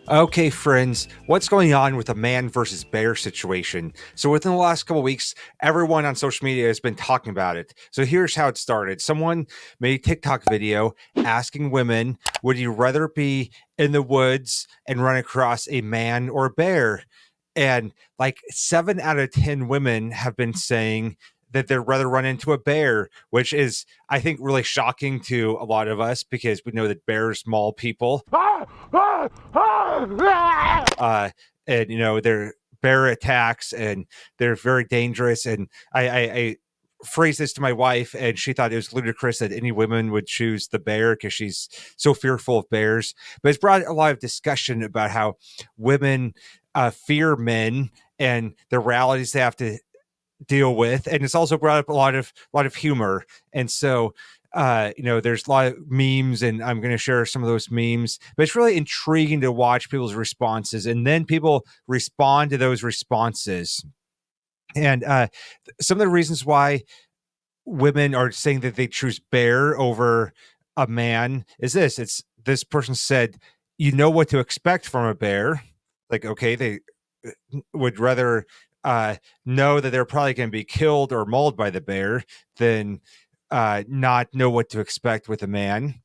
Okay, friends, what's going on with the man versus bear situation? So, within the last couple of weeks, everyone on social media has been talking about it. So, here's how it started. Someone made a TikTok video asking women, would you rather be in the woods and run across a man or a bear? And like 7 out of 10 women have been saying that they'd rather run into a bear, which is, I think, really shocking to a lot of us because we know that bears maul people. And they're bear attacks and they're very dangerous. And I phrased this to my wife, and she thought it was ludicrous that any woman would choose the bear because she's so fearful of bears. But it's brought a lot of discussion about how women fear men and the realities they have to deal with, and it's also brought up a lot of humor. And so there's a lot of memes, and I'm going to share some of those memes, but it's really intriguing to watch people's responses, and then people respond to those responses. And some of the reasons why women are saying that they choose bear over a man is this person said, you know what to expect from a bear. Like, okay, they would rather know that they're probably going to be killed or mauled by the bear than not know what to expect with a man.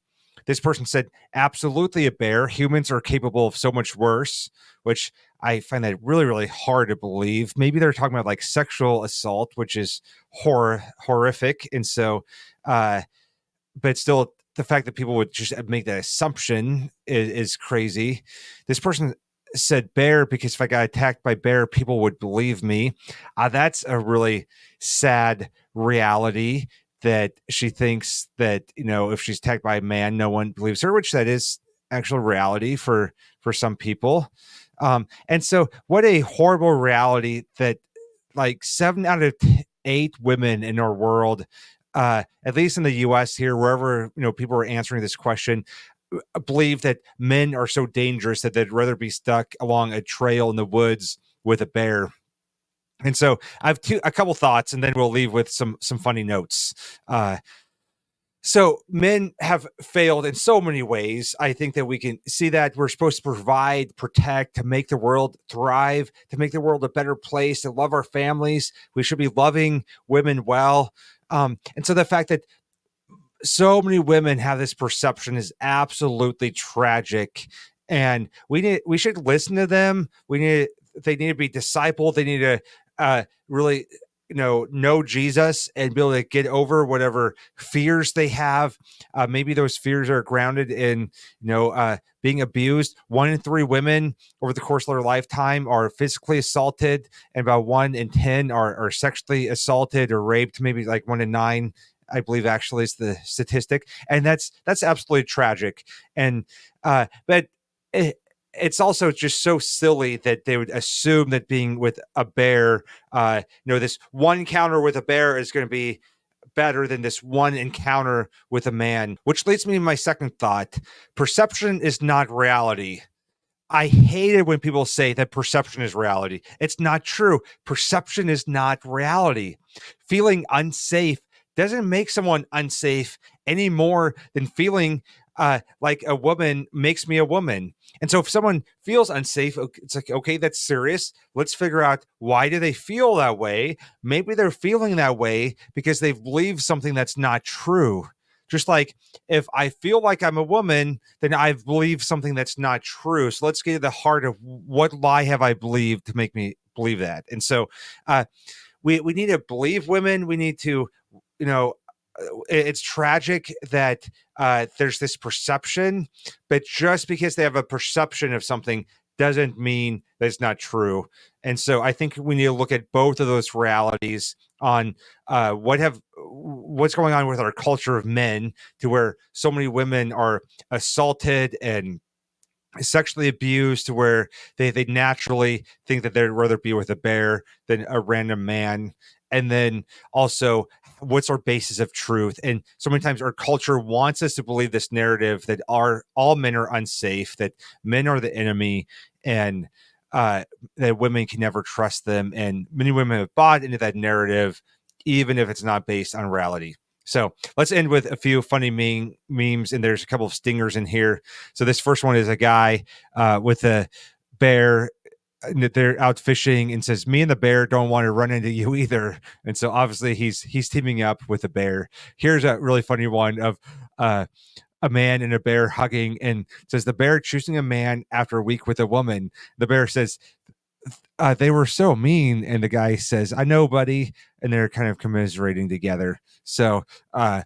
This person said, absolutely a bear. Humans are capable of so much worse, which I find that really, really hard to believe. Maybe they're talking about like sexual assault, which is horrific. And so, but still, the fact that people would just make that assumption is crazy. This person said bear because if I got attacked by bear, people would believe me. That's a really sad reality, that she thinks that, if she's attacked by a man, no one believes her, which that is actual reality for some people. And so what a horrible reality that like 7 out of 8 women in our world, at least in the US here, wherever, people are answering this question, believe that men are so dangerous that they'd rather be stuck along a trail in the woods with a bear. And so I have a couple thoughts, and then we'll leave with some funny notes. So men have failed in so many ways. I think that we can see that we're supposed to provide, protect, to make the world thrive, to make the world a better place, to love our families. We should be loving women well. And so the fact that so many women have this perception is absolutely tragic. And we should listen to them. They need to be discipled. They need to really know Jesus and be able to get over whatever fears they have. Maybe those fears are grounded in being abused. 1 in 3 women over the course of their lifetime are physically assaulted, and about 1 in 10 are sexually assaulted or raped. Maybe like 1 in 9, I believe, actually, is the statistic. And that's absolutely tragic. And but it's also just so silly that they would assume that being with a bear, this one encounter with a bear is going to be better than this one encounter with a man, which leads me to my second thought. Perception is not reality. I hate it when people say that perception is reality. It's not true. Perception is not reality. Feeling unsafe doesn't make someone unsafe any more than feeling like a woman makes me a woman. And so if someone feels unsafe, it's like, okay, that's serious. Let's figure out, why do they feel that way? Maybe they're feeling that way because they've believed something that's not true. Just like if I feel like I'm a woman, then I've believed something that's not true. So let's get to the heart of what lie have I believed to make me believe that. And so we need to believe women. We need to, it's tragic that there's this perception, but just because they have a perception of something doesn't mean that it's not true. And so I think we need to look at both of those realities on what's going on with our culture of men, to where so many women are assaulted and sexually abused, to where they naturally think that they'd rather be with a bear than a random man. And then also what's our basis of truth? And so many times our culture wants us to believe this narrative that all men are unsafe, that men are the enemy, and that women can never trust them. And many women have bought into that narrative, even if it's not based on reality. So let's end with a few funny memes, and there's a couple of stingers in here. So this first one is a guy with a bear, and they're out fishing, and says, "Me and the bear don't want to run into you either." And so obviously he's teaming up with a bear. Here's a really funny one of a man and a bear hugging, and says, "The bear choosing a man after a week with a woman." The bear says, "They were so mean," and the guy says, "I know, buddy," and they're kind of commiserating together. So kind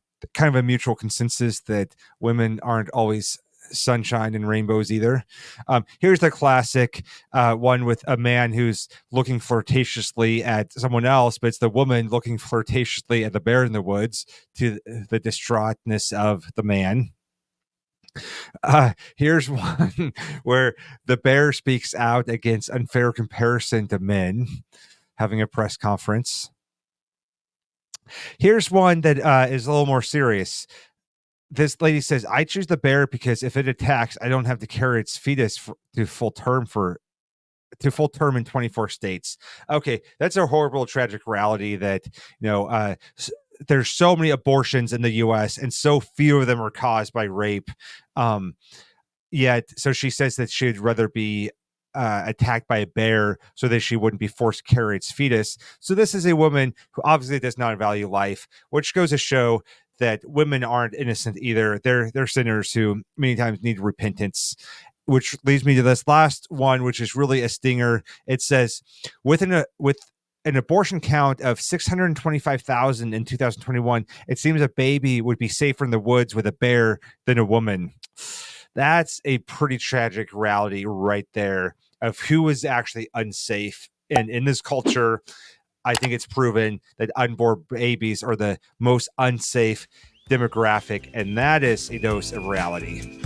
of a mutual consensus that women aren't always sunshine and rainbows either. Here's the classic one with a man who's looking flirtatiously at someone else, but it's the woman looking flirtatiously at the bear in the woods, to the distraughtness of the man. Here's one where the bear speaks out against unfair comparison to men, having a press conference. Here's one that is a little more serious. This lady says, "I choose the bear because if it attacks, I don't have to carry its fetus to full term in 24 states." Okay, that's a horrible, tragic reality that, there's so many abortions in the US and so few of them are caused by rape. Yet, so she says that she'd rather be attacked by a bear so that she wouldn't be forced to carry its fetus. So this is a woman who obviously does not value life, which goes to show that women aren't innocent either. They're sinners who many times need repentance. Which leads me to this last one, which is really a stinger. It says, with an abortion count of 625,000 in 2021, it seems a baby would be safer in the woods with a bear than a woman. That's a pretty tragic reality right there of who is actually unsafe. And in this culture, I think it's proven that unborn babies are the most unsafe demographic, and that is a dose of reality.